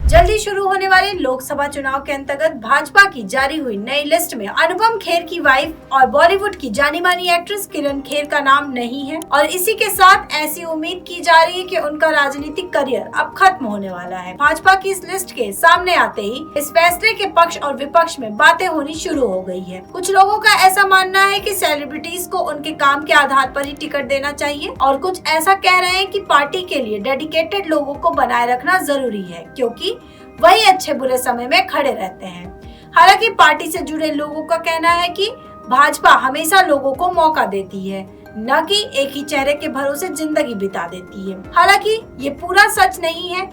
जल्दी शुरू होने वाले लोकसभा चुनाव के अंतर्गत भाजपा की जारी हुई नई लिस्ट में अनुपम खेर की वाइफ और बॉलीवुड की जानी मानी एक्ट्रेस किरण खेर का नाम नहीं है और इसी के साथ ऐसी उम्मीद की जा रही है कि उनका राजनीतिक करियर अब खत्म होने वाला है। भाजपा की इस लिस्ट के सामने आते ही इस फैसले के पक्ष और विपक्ष में बातें होनी शुरू हो गई है। कुछ लोगों का ऐसा मानना है कि सेलिब्रिटीज को उनके काम के आधार पर ही टिकट देना चाहिए और कुछ ऐसा कह रहे हैं कि पार्टी के लिए डेडिकेटेड लोगों को बनाए रखना जरूरी है, क्योंकि वही अच्छे बुरे समय में खड़े रहते हैं। हालांकि पार्टी से जुड़े लोगों का कहना है कि भाजपा हमेशा लोगों को मौका देती है, न कि एक ही चेहरे के भरोसे जिंदगी बिता देती है। हालांकि ये पूरा सच नहीं है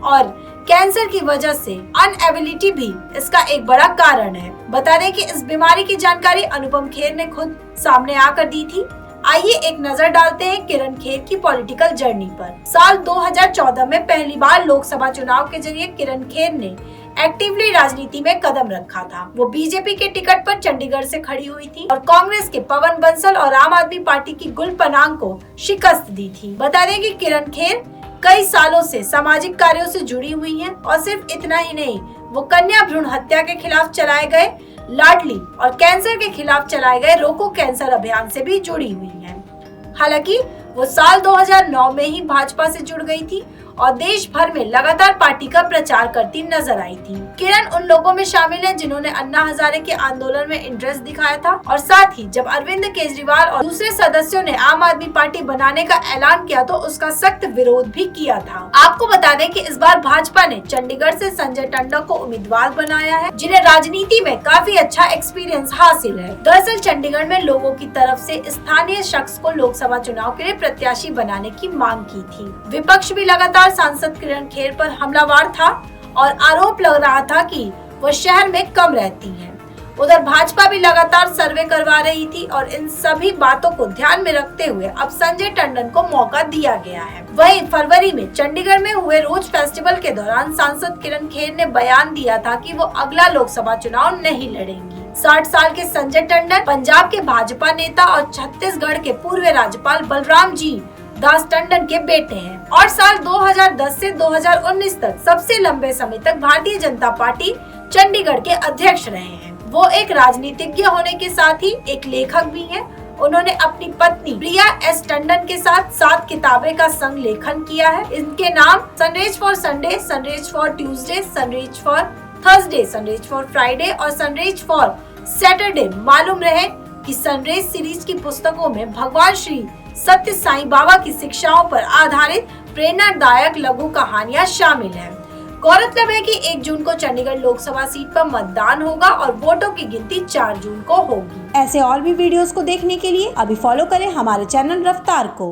और कैंसर की वजह से अनएबिलिटी भी इसका एक बड़ा कारण है। बता दें कि इस बीमारी की जानकारी अनुपम खेर ने खुद सामने आकर दी थी। आइए एक नजर डालते हैं किरण खेर की पॉलिटिकल जर्नी पर। साल 2014 में पहली बार लोकसभा चुनाव के जरिए किरण खेर ने एक्टिवली राजनीति में कदम रखा था। वो बीजेपी के टिकट पर चंडीगढ़ से खड़ी हुई थी और कांग्रेस के पवन बंसल और आम आदमी पार्टी की गुल पनांग को शिकस्त दी थी। बता दें कि किरण खेर कई सालों से सामाजिक कार्यों से जुड़ी हुई हैं और सिर्फ इतना ही नहीं, वो कन्या भ्रूण हत्या के खिलाफ चलाए गए लाडली और कैंसर के खिलाफ चलाए गए रोको कैंसर अभियान से भी जुड़ी हुई हैं। हालांकि वो साल 2009 में ही भाजपा से जुड़ गई थी और देश भर में लगातार पार्टी का प्रचार करती नजर आई थी। किरण उन लोगों में शामिल है जिन्होंने अन्ना हजारे के आंदोलन में इंटरेस्ट दिखाया था और साथ ही जब अरविंद केजरीवाल और दूसरे सदस्यों ने आम आदमी पार्टी बनाने का ऐलान किया तो उसका सख्त विरोध भी किया था। आपको बता दें कि इस बार भाजपा ने चंडीगढ़ से संजय टंडन को उम्मीदवार बनाया है, जिन्हें राजनीति में काफी अच्छा एक्सपीरियंस हासिल है। दरअसल चंडीगढ़ में लोगों की तरफ से स्थानीय शख्स को लोकसभा चुनाव के लिए प्रत्याशी बनाने की मांग की थी। विपक्ष भी लगातार सांसद किरण खेर पर हमलावर था और आरोप लग रहा था कि वो शहर में कम रहती हैं। उधर भाजपा भी लगातार सर्वे करवा रही थी और इन सभी बातों को ध्यान में रखते हुए अब संजय टंडन को मौका दिया गया है। वहीं फरवरी में चंडीगढ़ में हुए रोज फेस्टिवल के दौरान सांसद किरण खेर ने बयान दिया था कि वो अगला लोकसभा चुनाव नहीं लड़ेंगी। 60 साल के संजय टंडन पंजाब के भाजपा नेता और छत्तीसगढ़ के पूर्व राज्यपाल बलराम जी दास टंडन के बेटे हैं और साल 2010 से 2019 तक सबसे लंबे समय तक भारतीय जनता पार्टी चंडीगढ़ के अध्यक्ष रहे हैं। वो एक राजनीतिज्ञ होने के साथ ही एक लेखक भी हैं। उन्होंने अपनी पत्नी प्रिया एस टंडन के साथ 7 किताबें का संग लेखन किया है। इनके नाम sunrise for Sunday, sunrise for Tuesday, sunrise for Thursday, sunrise for Friday और सनराइज फॉर सैटरडे। मालूम रहे कि सनराइज सीरीज की पुस्तकों में भगवान श्री सत्य साईं बाबा की शिक्षाओं पर आधारित प्रेरणादायक लघु कहानियां शामिल हैं। गौरतलब है कि 1 जून को चंडीगढ़ लोकसभा सीट पर मतदान होगा और वोटों की गिनती 4 जून को होगी। ऐसे और भी वीडियोस को देखने के लिए अभी फॉलो करें हमारे चैनल रफ्तार को।